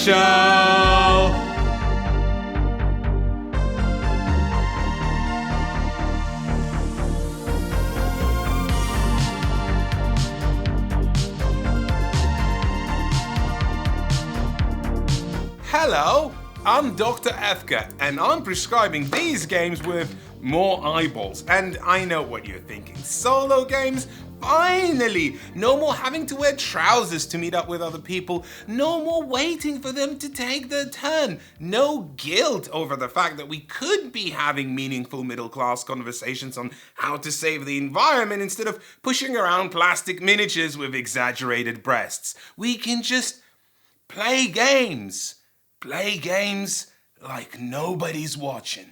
Show! Hello, I'm Dr. Efka, and I'm prescribing these games with more eyeballs. And I know what you're thinking. Solo games? Finally! No more having to wear trousers to meet up with other people. No more waiting for them to take their turn. No guilt over the fact that we could be having meaningful middle-class conversations on how to save the environment instead of pushing around plastic miniatures with exaggerated breasts. We can just play games. Play games like nobody's watching.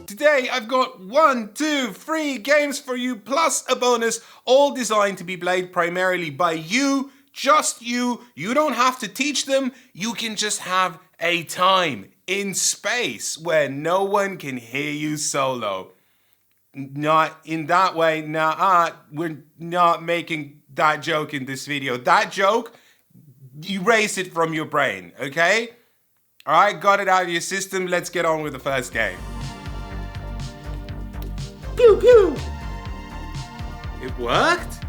Today I've got 1, 2, 3 games for you plus a bonus, all designed to be played primarily by you, just you. You don't have to teach them, you can just have a time in space where no one can hear you solo. Not in that way, we're not making that joke in this video. That joke, erase it from your brain, okay? Alright, got it out of your system, let's get on with the first game. Pew pew! It worked?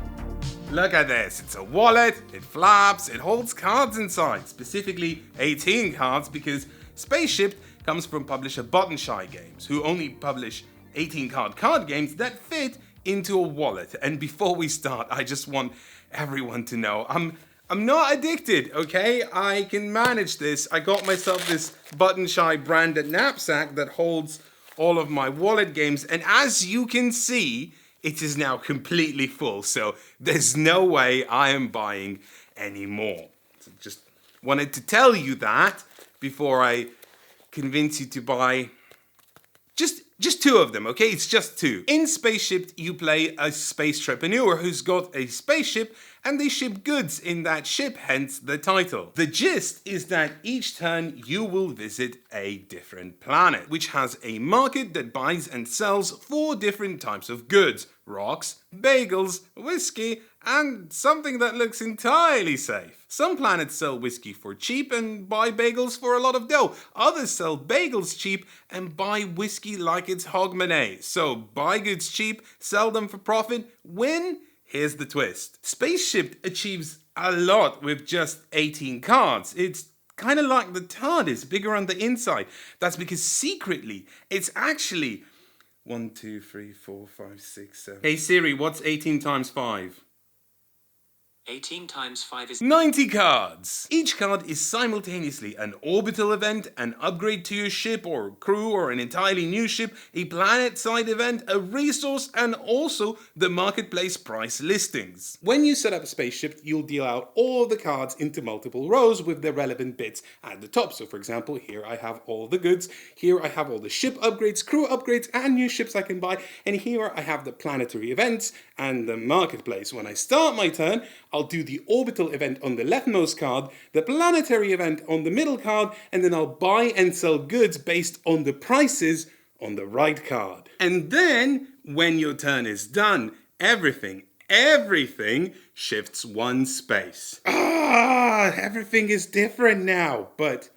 Look at this, it's a wallet, it flaps, it holds cards inside, specifically 18 cards because Spaceship comes from publisher Bottenshy Games, who only publish 18 card games that fit into a wallet. And before we start, I just want everyone to know I'm not addicted, okay? I can manage this. I got myself this Bottenshy branded knapsack that holds all of my wallet games, and as you can see, it is now completely full, so there's no way I am buying any more. So just wanted to tell you that before I convince you to buy just 2 of them, okay? It's just 2. In Spaceship, you play a space entrepreneur who's got a spaceship and they ship goods in that ship, hence the title. The gist is that each turn you will visit a different planet, which has a market that buys and sells 4 different types of goods: rocks, bagels, whiskey, and something that looks entirely safe. Some planets sell whiskey for cheap and buy bagels for a lot of dough. Others sell bagels cheap and buy whiskey like it's hogmanay. So buy goods cheap, sell them for profit, win. Here's the twist. Spaceship achieves a lot with just 18 cards. It's kind of like the TARDIS, bigger on the inside. That's because secretly, it's actually 1, 2, 3, 4, 5, 6, 7. Hey Siri, what's 18 times 5? 18 times 5 is 90 cards! Each card is simultaneously an orbital event, an upgrade to your ship or crew or an entirely new ship, a planet-side event, a resource, and also the marketplace price listings. When you set up a spaceship, you'll deal out all the cards into multiple rows with the relevant bits at the top. So for example, here I have all the goods, here I have all the ship upgrades, crew upgrades, and new ships I can buy, and here I have the planetary events and the marketplace. When I start my turn, I'll do the orbital event on the leftmost card, the planetary event on the middle card, and then I'll buy and sell goods based on the prices on the right card. And then, when your turn is done, everything shifts 1 space. Everything is different now, but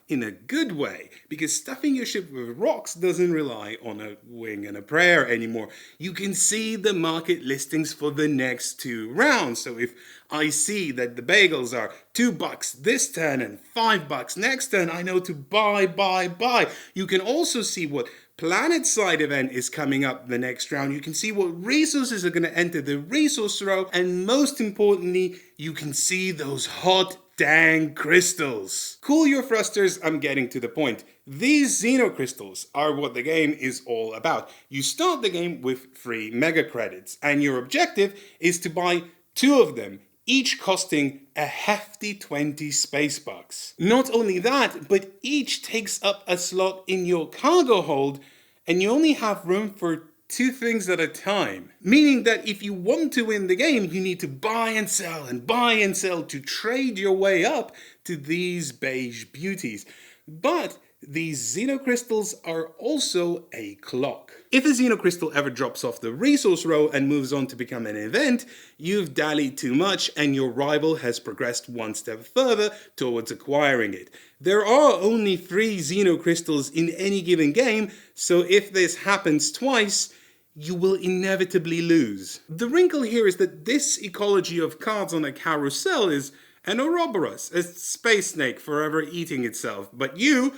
in a good way, because stuffing your ship with rocks doesn't rely on a wing and a prayer anymore. You can see the market listings for the next 2 rounds. So if I see that the bagels are $2 this turn and $5 next turn, I know to buy. You can also see what planet side event is coming up the next round. You can see what resources are going to enter the resource row, and most importantly, you can see those hot dang crystals. Cool your thrusters, I'm getting to the point. These Xeno crystals are what the game is all about. You start the game with 3 mega credits, and your objective is to buy 2 of them, each costing a hefty 20 space bucks. Not only that, but each takes up a slot in your cargo hold, and you only have room for 2 things at a time. Meaning that if you want to win the game, you need to buy and sell to trade your way up to these beige beauties. But These xenocrystals are also a clock. If a xenocrystal ever drops off the resource row and moves on to become an event, you've dallied too much and your rival has progressed one step further towards acquiring it. There are only 3 xenocrystals in any given game, so if this happens twice, you will inevitably lose. The wrinkle here is that this ecology of cards on a carousel is an Ouroboros, a space snake forever eating itself. But you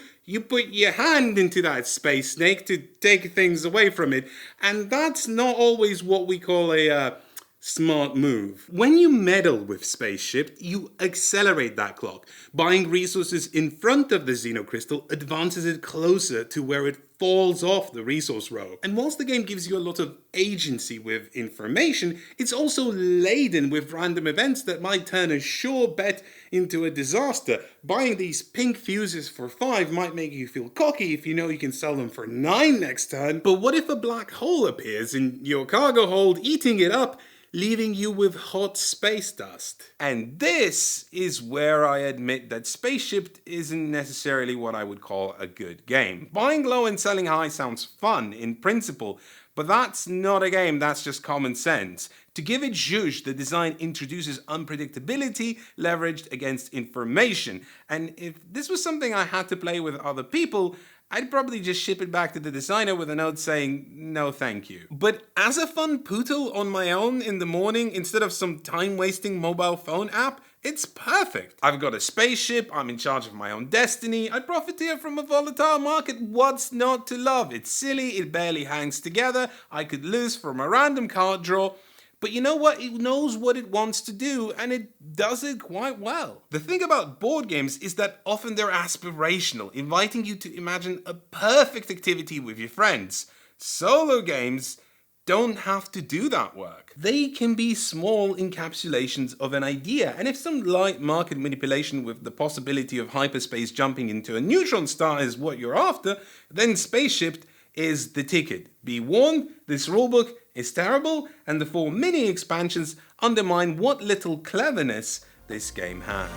put your hand into that space snake to take things away from it, and that's not always what we call a smart move. When you meddle with Spaceship, you accelerate that clock. Buying resources in front of the xenocrystal advances it closer to where it falls off the resource row. And whilst the game gives you a lot of agency with information, it's also laden with random events that might turn a sure bet into a disaster. Buying these pink fuses for 5 might make you feel cocky if you know you can sell them for 9 next turn, but what if a black hole appears in your cargo hold, eating it up, leaving you with hot space dust? And this is where I admit that Spaceship isn't necessarily what I would call a good game. Buying low and selling high sounds fun in principle, but that's not a game, that's just common sense. To give it zhuzh, the design introduces unpredictability leveraged against information, and if this was something I had to play with other people, I'd probably just ship it back to the designer with a note saying, no thank you. But as a fun poodle on my own in the morning instead of some time-wasting mobile phone app, it's perfect. I've got a spaceship, I'm in charge of my own destiny, I profiteer from a volatile market, what's not to love? It's silly, it barely hangs together, I could lose from a random card draw, but you know what? It knows what it wants to do, and it does it quite well. The thing about board games is that often they're aspirational, inviting you to imagine a perfect activity with your friends. Solo games don't have to do that work. They can be small encapsulations of an idea, and if some light market manipulation with the possibility of hyperspace jumping into a neutron star is what you're after, then Spaceship is the ticket. Be warned, this rulebook is terrible, and the 4 mini expansions undermine what little cleverness this game has.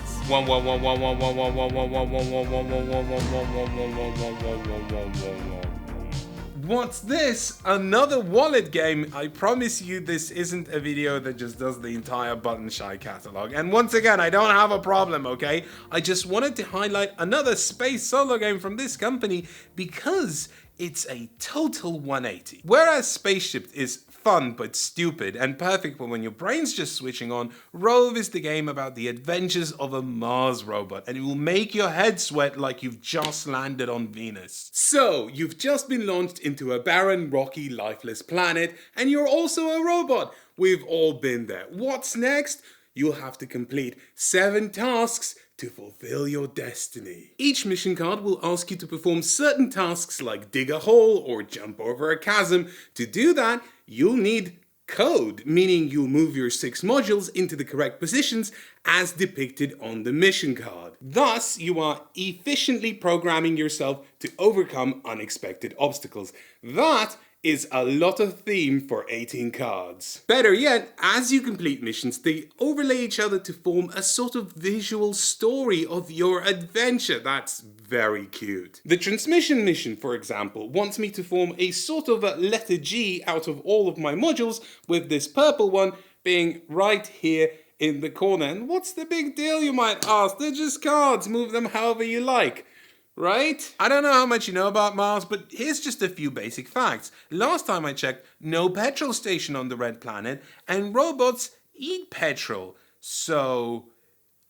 What's this? Another wallet game? I promise you this isn't a video that just does the entire Button Shy catalog. And once again, I don't have a problem, okay? I just wanted to highlight another space solo game from this company because it's a total 180. Whereas Spaceship is fun but stupid and perfect for when your brain's just switching on, Rove is the game about the adventures of a Mars robot, and it will make your head sweat like you've just landed on Venus. So, you've just been launched into a barren, rocky, lifeless planet, and you're also a robot. We've all been there. What's next? You'll have to complete 7 tasks to fulfill your destiny. Each mission card will ask you to perform certain tasks like dig a hole or jump over a chasm. To do that, you'll need code, meaning you'll move your 6 modules into the correct positions as depicted on the mission card. Thus, you are efficiently programming yourself to overcome unexpected obstacles. That is a lot of theme for 18 cards. Better yet, as you complete missions, they overlay each other to form a sort of visual story of your adventure. That's very cute. The transmission mission, for example, wants me to form a sort of a letter G out of all of my modules, with this purple one being right here in the corner. And what's the big deal, you might ask? They're just cards, move them however you like. Right? I don't know how much you know about Mars, but here's just a few basic facts. Last time I checked, no petrol station on the red planet, and robots eat petrol, so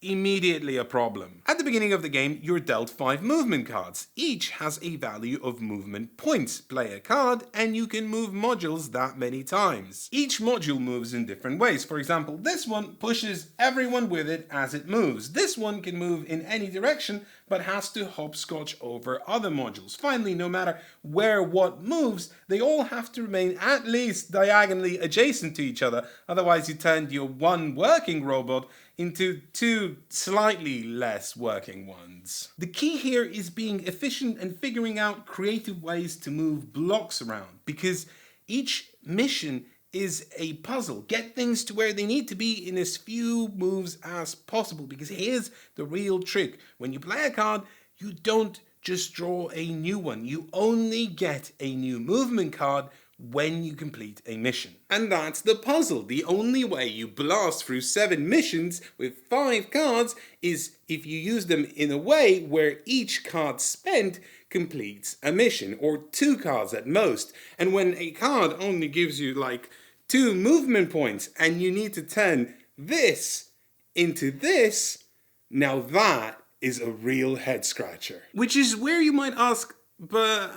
immediately a problem. At the beginning of the game, you're dealt 5 movement cards. Each has a value of movement points. Play a card, and you can move modules that many times. Each module moves in different ways. For example, this one pushes everyone with it as it moves. This one can move in any direction, but has to hopscotch over other modules. Finally, no matter where what moves, they all have to remain at least diagonally adjacent to each other. Otherwise, you turn your one working robot into 2 slightly less working ones. The key here is being efficient and figuring out creative ways to move blocks around, because each mission is a puzzle. Get things to where they need to be in as few moves as possible, because here's the real trick. When you play a card, you don't just draw a new one. You only get a new movement card when you complete a mission. And that's the puzzle. The only way you blast through 7 missions with 5 cards is if you use them in a way where each card spent completes a mission, or 2 cards at most. And when a card only gives you like 2 movement points and you need to turn this into this, now that is a real head scratcher. Which is where you might ask, but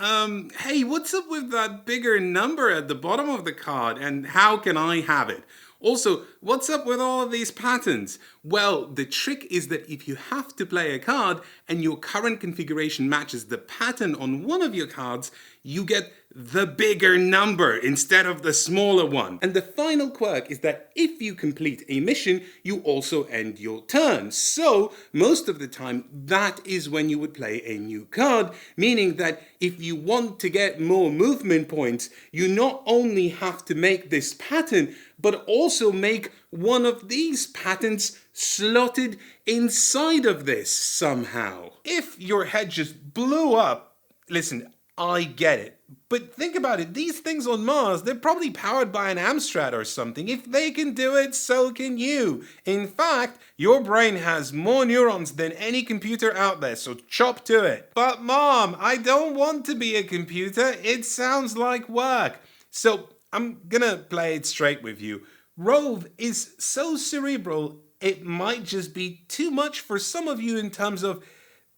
hey, what's up with that bigger number at the bottom of the card and how can I have it? Also, what's up with all of these patterns? Well, the trick is that if you have to play a card and your current configuration matches the pattern on one of your cards, you get the bigger number instead of the smaller one. And the final quirk is that if you complete a mission, you also end your turn. So, most of the time, that is when you would play a new card, meaning that if you want to get more movement points, you not only have to make this pattern, but also make one of these patterns slotted inside of this somehow. If your head just blew up, listen, I get it. But think about it, these things on Mars, they're probably powered by an Amstrad or something. If they can do it, so can you. In fact, your brain has more neurons than any computer out there, so chop to it. But Mom, I don't want to be a computer. It sounds like work. So I'm gonna play it straight with you. Rove is so cerebral, it might just be too much for some of you in terms of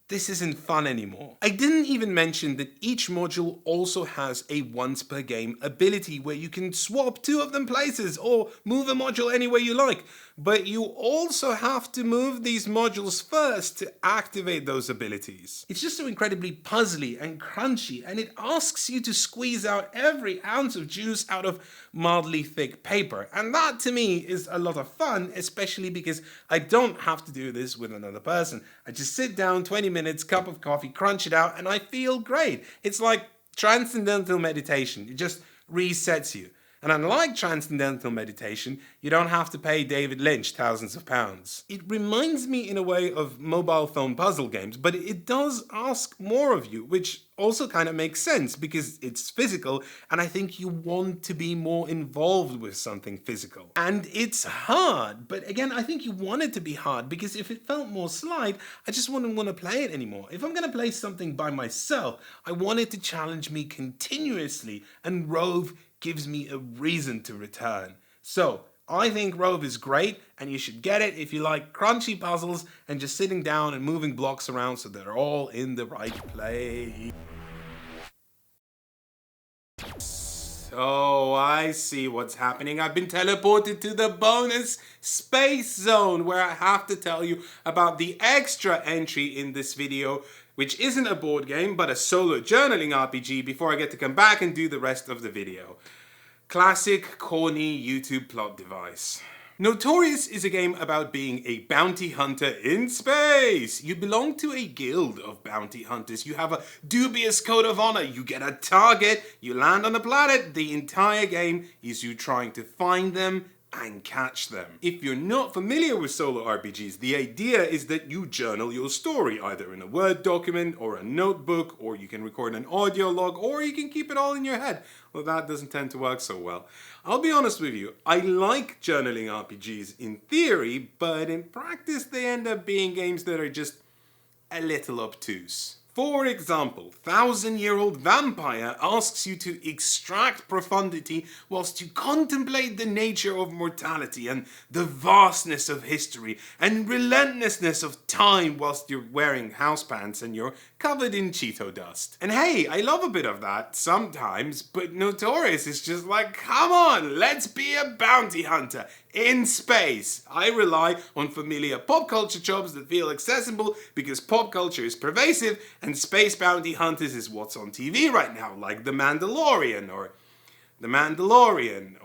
this isn't fun anymore. I didn't even mention that each module also has a once per game ability where you can swap 2 of them places or move a module any way you like. But you also have to move these modules first to activate those abilities. It's just so incredibly puzzly and crunchy, and it asks you to squeeze out every ounce of juice out of mildly thick paper. And that to me is a lot of fun, especially because I don't have to do this with another person. I just sit down, 20 minutes, cup of coffee, crunch it out, and I feel great. It's like transcendental meditation. It just resets you. And unlike transcendental meditation, you don't have to pay David Lynch thousands of pounds. It reminds me in a way of mobile phone puzzle games, but it does ask more of you, which also kind of makes sense because it's physical, and I think you want to be more involved with something physical. And it's hard, but again, I think you want it to be hard because if it felt more slide, I just wouldn't want to play it anymore. If I'm going to play something by myself, I want it to challenge me continuously, and Rove gives me a reason to return. So, I think Rove is great, and you should get it if you like crunchy puzzles and just sitting down and moving blocks around so they're all in the right place. So, I see what's happening. I've been teleported to the bonus space zone where I have to tell you about the extra entry in this video, which isn't a board game, but a solo journaling RPG before I get to come back and do the rest of the video. Classic, corny YouTube plot device. Notorious is a game about being a bounty hunter in space. You belong to a guild of bounty hunters. You have a dubious code of honor. You get a target. You land on a planet. The entire game is you trying to find them and catch them. If you're not familiar with solo RPGs, the idea is that you journal your story, either in a Word document or a notebook, or you can record an audio log, or you can keep it all in your head. Well, that doesn't tend to work so well. I'll be honest with you, I like journaling RPGs in theory, but in practice they end up being games that are just a little obtuse. For example, 1,000-year-old Vampire asks you to extract profundity whilst you contemplate the nature of mortality and the vastness of history and relentlessness of time whilst you're wearing housepants and you're covered in Cheeto dust. And hey, I love a bit of that sometimes, but Notorious is just like, come on, let's be a bounty hunter in space. I rely on familiar pop culture tropes that feel accessible because pop culture is pervasive and space bounty hunters is what's on TV right now, like The Mandalorian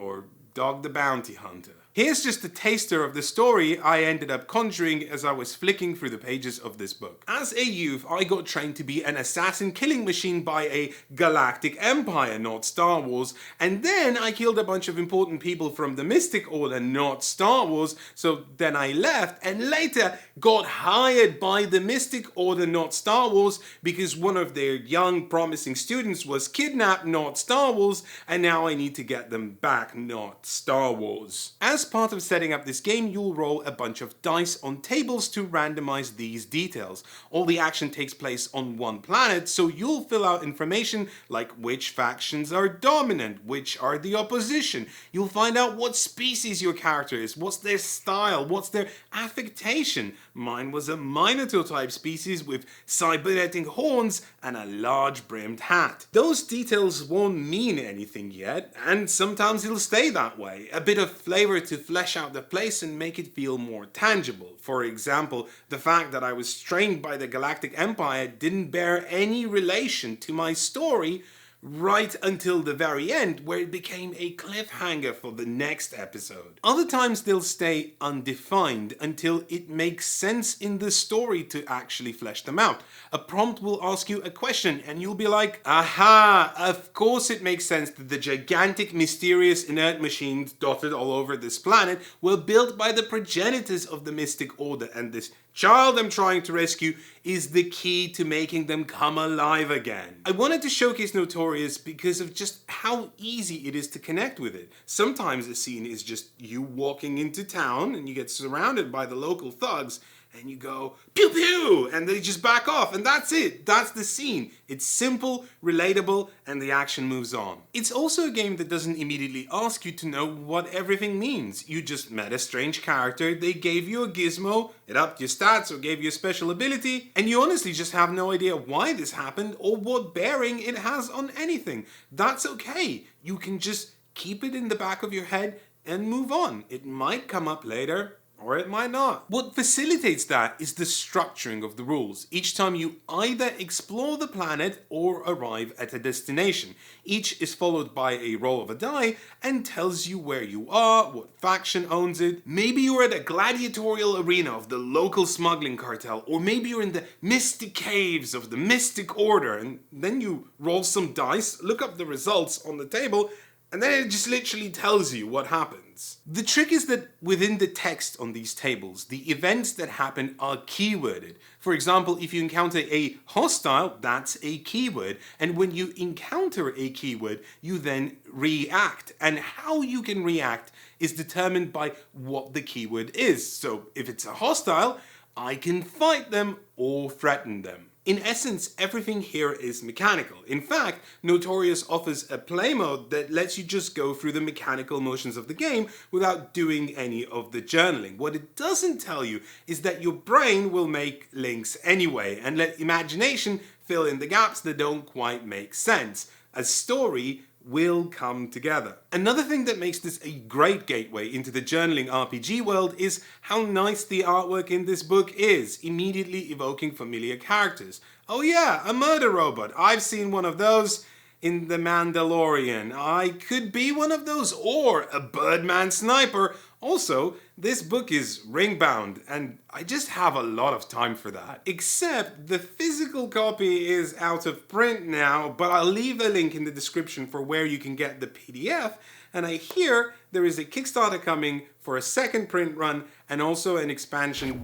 or Dog the Bounty Hunter. Here's just a taster of the story I ended up conjuring as I was flicking through the pages of this book. As a youth, I got trained to be an assassin killing machine by a galactic empire, not Star Wars, and then I killed a bunch of important people from the Mystic Order, not Star Wars, so then I left and later got hired by the Mystic Order, not Star Wars, because one of their young promising students was kidnapped, not Star Wars, and now I need to get them back, not Star Wars. As part of setting up this game, you'll roll a bunch of dice on tables to randomize these details. All the action takes place on one planet, so you'll fill out information like which factions are dominant, which are the opposition. You'll find out what species your character is, what's their style, what's their affectation. Mine was a Minotaur type species with cybernetic horns and a large brimmed hat. Those details won't mean anything yet, and sometimes it'll stay that way. A bit of flavor to flesh out the place and make it feel more tangible. For example, the fact that I was trained by the Galactic Empire didn't bear any relation to my story right until the very end, where it became a cliffhanger for the next episode. Other times they'll stay undefined until it makes sense in the story to actually flesh them out. A prompt will ask you a question and you'll be like, aha, of course it makes sense that the gigantic, mysterious, inert machines dotted all over this planet were built by the progenitors of the Mystic Order, and this child I'm trying to rescue is the key to making them come alive again. I wanted to showcase Notorious because of just how easy it is to connect with it. Sometimes a scene is just you walking into town and you get surrounded by the local thugs and you go, pew pew, and they just back off, and that's it. That's the scene. It's simple, relatable, and the action moves on. It's also a game that doesn't immediately ask you to know what everything means. You just met a strange character, they gave you a gizmo, it upped your stats or gave you a special ability, and you honestly just have no idea why this happened or what bearing it has on anything. That's okay. You can just keep it in the back of your head and move on. It might come up later, or it might not. What facilitates that is the structuring of the rules. Each time you either explore the planet or arrive at a destination. Each is followed by a roll of a die and tells you where you are, what faction owns it. Maybe you're at a gladiatorial arena of the local smuggling cartel, or maybe you're in the mystic caves of the Mystic Order, and then you roll some dice, look up the results on the table, and then it just literally tells you what happens. The trick is that within the text on these tables, the events that happen are keyworded. For example, if you encounter a hostile, that's a keyword. And when you encounter a keyword, you then react. And how you can react is determined by what the keyword is. So if it's a hostile, I can fight them or threaten them. In essence, everything here is mechanical. In fact, Notorious offers a play mode that lets you just go through the mechanical motions of the game without doing any of the journaling. What it doesn't tell you is that your brain will make links anyway and let imagination fill in the gaps that don't quite make sense. A story will come together. Another thing that makes this a great gateway into the journaling RPG world is how nice the artwork in this book is, immediately evoking familiar characters. Oh yeah, a murder robot. I've seen one of those in The Mandalorian. I could be one of those, or a Birdman sniper. Also, this book is ring-bound, and I just have a lot of time for that. Except the physical copy is out of print now, but I'll leave a link in the description for where you can get the PDF, and I hear there is a Kickstarter coming for a second print run, and also an expansion.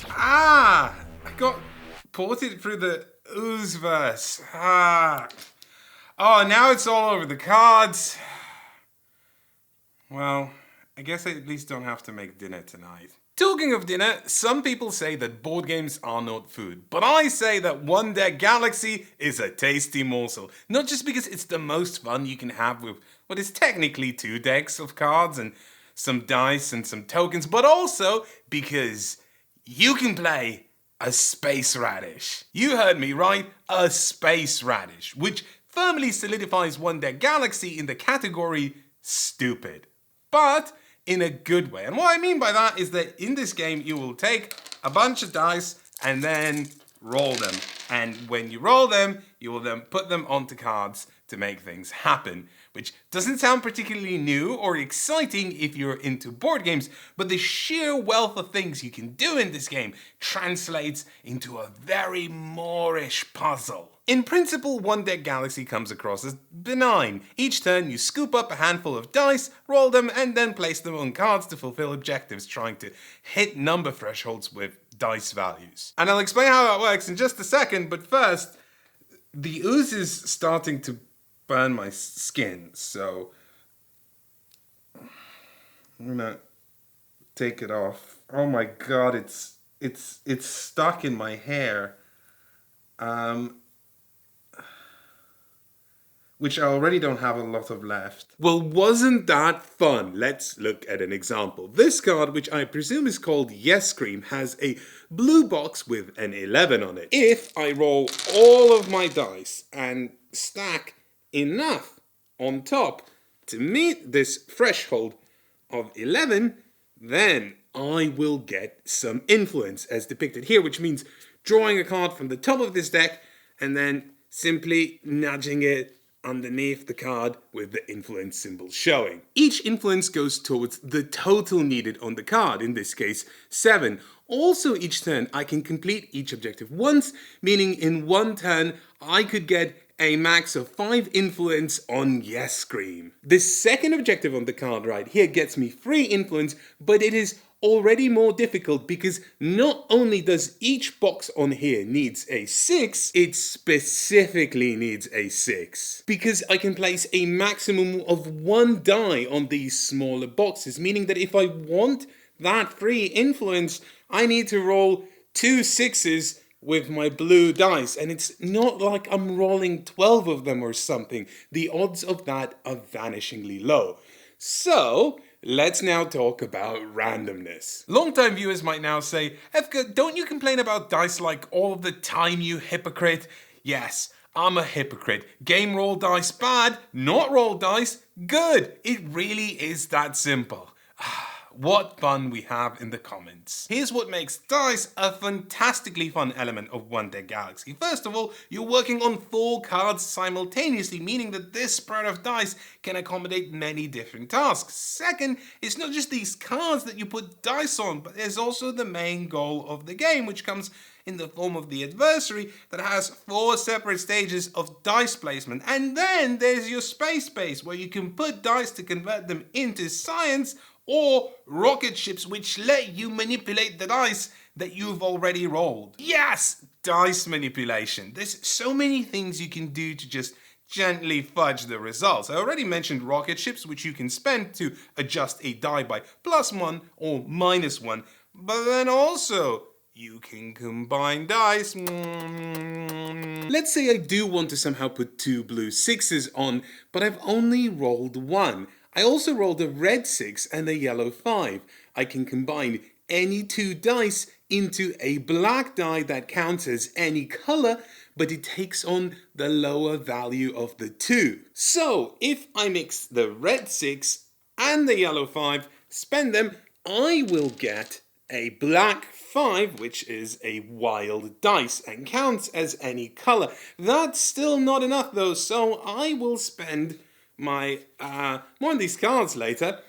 I got ported through the Oozeverse. Oh, now it's all over the cards. Well, I guess I at least don't have to make dinner tonight. Talking of dinner, some people say that board games are not food, but I say that One Deck Galaxy is a tasty morsel. Not just because it's the most fun you can have with what is technically 2 decks of cards and some dice and some tokens, but also because you can play a space radish. You heard me right, a space radish, which firmly solidifies One Deck Galaxy in the category stupid, but in a good way. And what I mean by that is that in this game you will take a bunch of dice and then roll them. And when you roll them, you will then put them onto cards to make things happen, which doesn't sound particularly new or exciting if you're into board games, but the sheer wealth of things you can do in this game translates into a very Moorish puzzle. In principle, One Deck Galaxy comes across as benign. Each turn you scoop up a handful of dice, roll them, and then place them on cards to fulfill objectives, trying to hit number thresholds with dice values. And I'll explain how that works in just a second, but first, the ooze is starting to burn my skin, so I'm gonna take it off. Oh my god, it's stuck in my hair. Which I already don't have a lot of left. Well, wasn't that fun? Let's look at an example. This card, which I presume is called Yes Cream, has a blue box with an 11 on it. If I roll all of my dice and stack enough on top to meet this threshold of 11, then I will get some influence as depicted here, which means drawing a card from the top of this deck and then simply nudging it underneath the card with the influence symbol showing. Each influence goes towards the total needed on the card, in this case 7. Also each turn I can complete each objective once, meaning in one turn I could get a max of 5 influence on Yes Cream. This second objective on the card right here gets me 3 influence, but it is already more difficult because not only does each box on here needs a 6, it specifically needs a 6. Because I can place a maximum of 1 die on these smaller boxes, meaning that if I want that 3 influence, I need to roll 2 6s with my blue dice, and it's not like I'm rolling 12 of them or something. The odds of that are vanishingly low. So, let's now talk about randomness. Long-time viewers might now say, Efka, don't you complain about dice like all of the time, you hypocrite? Yes, I'm a hypocrite. Game roll dice bad, not roll dice good. It really is that simple. What fun we have in the comments. Here's what makes dice a fantastically fun element of One Deck Galaxy. First of all, you're working on 4 cards simultaneously, meaning that this spread of dice can accommodate many different tasks. Second, it's not just these cards that you put dice on, but there's also the main goal of the game, which comes in the form of the adversary that has 4 separate stages of dice placement. And then there's your space base, where you can put dice to convert them into science, or rocket ships which let you manipulate the dice that you've already rolled. Yes, dice manipulation. There's so many things you can do to just gently fudge the results. I already mentioned rocket ships, which you can spend to adjust a die by +1 or -1, but then also you can combine dice. Let's say I do want to somehow put 2 blue 6s on, but I've only rolled 1. I also rolled a red 6 and a yellow 5. I can combine any 2 dice into a black die that counts as any color, but it takes on the lower value of the 2. So if I mix the red 6 and the yellow 5, spend them, I will get a black 5, which is a wild dice and counts as any color. That's still not enough though, so I will spend my, more on these cards later,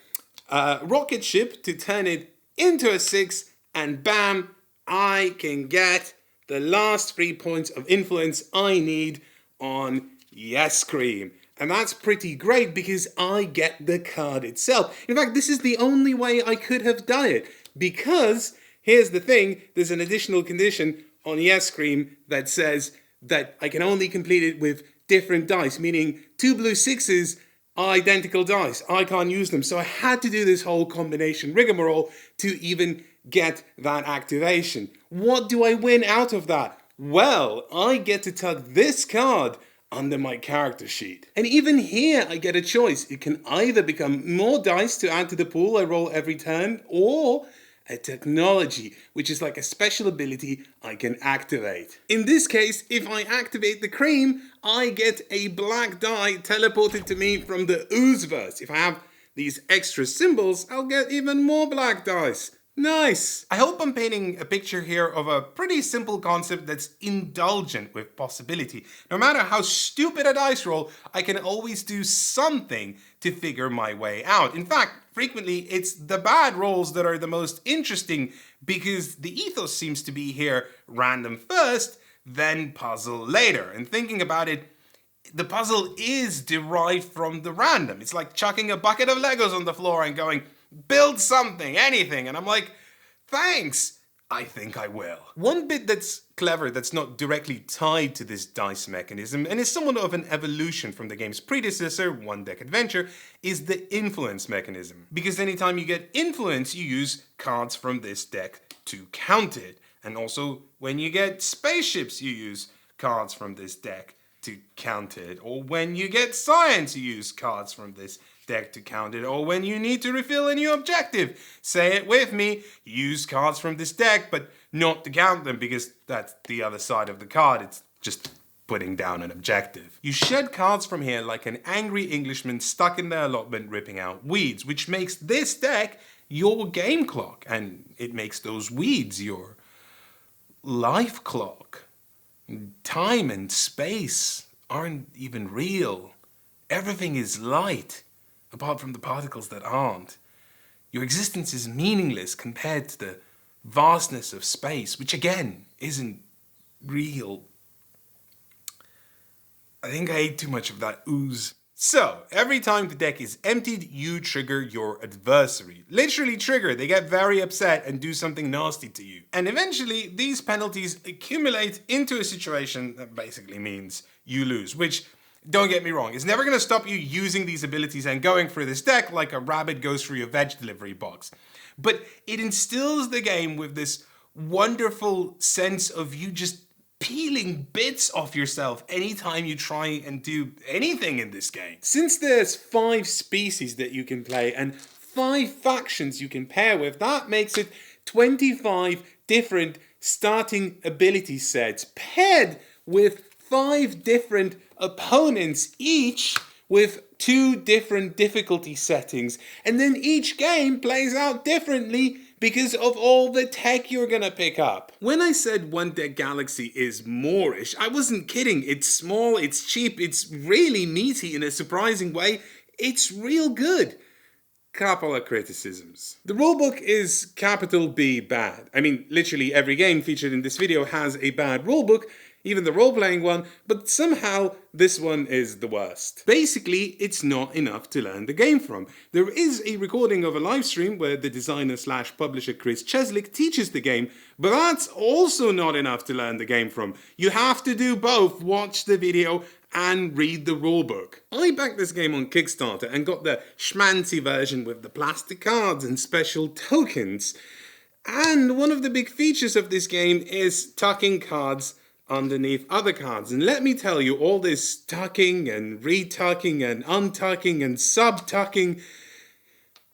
rocket ship to turn it into a 6, and bam, I can get the last 3 points of influence I need on Yes Cream. And that's pretty great because I get the card itself. In fact, this is the only way I could have done it, because here's the thing, there's an additional condition on Yes Cream that says that I can only complete it with different dice, meaning 2 blue 6s are identical dice. I can't use them. So I had to do this whole combination rigmarole to even get that activation. What do I win out of that? Well, I get to tuck this card under my character sheet. And even here I get a choice. It can either become more dice to add to the pool I roll every turn, or a technology, which is like a special ability I can activate. In this case, if I activate the cream, I get a black die teleported to me from the Oozeverse. If I have these extra symbols, I'll get even more black dice Nice! I hope I'm painting a picture here of a pretty simple concept that's indulgent with possibility. No matter how stupid a dice roll, I can always do something to figure my way out. In fact, frequently it's the bad rolls that are the most interesting because the ethos seems to be here random first, then puzzle later. And thinking about it, the puzzle is derived from the random. It's like chucking a bucket of Legos on the floor and going, build something, anything. And I'm like, thanks, I think I will. One bit that's clever that's not directly tied to this dice mechanism and is somewhat of an evolution from the game's predecessor, One Deck Adventure, is the influence mechanism. Because anytime you get influence, you use cards from this deck to count it. And also, when you get spaceships, you use cards from this deck to count it. Or when you get science, you use cards from this deck to count it. Or when you need to refill a new objective, say it with me, use cards from this deck, but not to count them because that's the other side of the card. It's just putting down an objective. You shed cards from here like an angry Englishman stuck in their allotment ripping out weeds, which makes this deck your game clock, and it makes those weeds your life clock. Time and space aren't even real. Everything is light, apart from the particles that aren't. Your existence is meaningless compared to the vastness of space, which again, isn't real. I think I ate too much of that ooze. So, every time the deck is emptied, you trigger your adversary. Literally trigger, they get very upset and do something nasty to you. And eventually, these penalties accumulate into a situation that basically means you lose, which, don't get me wrong, is never going to stop you using these abilities and going through this deck like a rabbit goes through your veg delivery box. But it instills the game with this wonderful sense of you just peeling bits off yourself anytime you try and do anything in this game. Since there's 5 species that you can play and 5 factions you can pair with, that makes it 25 different starting ability sets paired with 5 different opponents, each with 2 different difficulty settings. And then each game plays out differently because of all the tech you're gonna pick up. When I said One Deck Galaxy is Moorish, I wasn't kidding. It's small, it's cheap, it's really meaty in a surprising way. It's real good. Couple of criticisms. The rulebook is capital B bad. I mean, literally every game featured in this video has a bad rulebook, even the role-playing one, but somehow this one is the worst. Basically, it's not enough to learn the game from. There is a recording of a live stream where the designer/publisher Chris Cheslick teaches the game, but that's also not enough to learn the game from. You have to do both, watch the video and read the rulebook. I backed this game on Kickstarter and got the schmancy version with the plastic cards and special tokens. And one of the big features of this game is tucking cards underneath other cards. And let me tell you, all this tucking and retucking and untucking and sub-tucking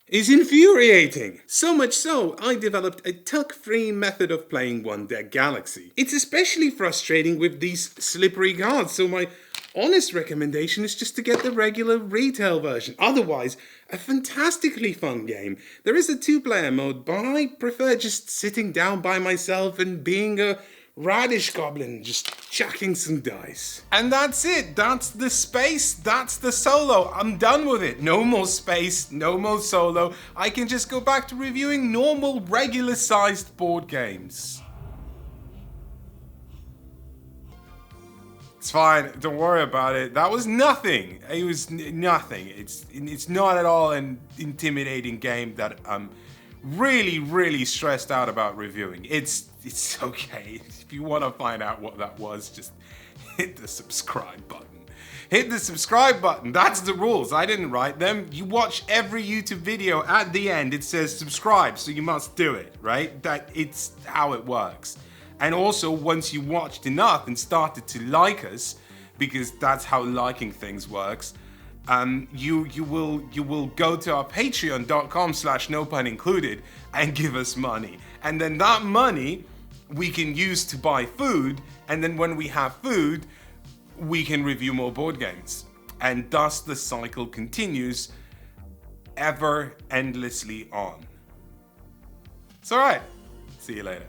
is infuriating. So much so, I developed a tuck-free method of playing One Deck Galaxy. It's especially frustrating with these slippery cards, so my honest recommendation is just to get the regular retail version. Otherwise, a fantastically fun game. There is a 2-player mode, but I prefer just sitting down by myself and being a radish goblin, just chucking some dice. And that's it. That's the space. That's the solo. I'm done with it. No more space. No more solo. I can just go back to reviewing normal, regular-sized board games. It's fine. Don't worry about it. That was nothing. It was nothing. It's not at all an intimidating game that I'm really stressed out about reviewing. It's okay. If you want to find out what that was, just hit the subscribe button. Hit the subscribe button. That's the rules. I didn't write them. You watch every YouTube video, at the end it says subscribe, so you must do it, right? It's how it works. And also, once you watched enough and started to like us, because that's how liking things works, you will go to our patreon.com/nopuниncluded and give us money. And then that money we can use to buy food, and then when we have food, we can review more board games. And thus the cycle continues ever endlessly on. It's alright. See you later.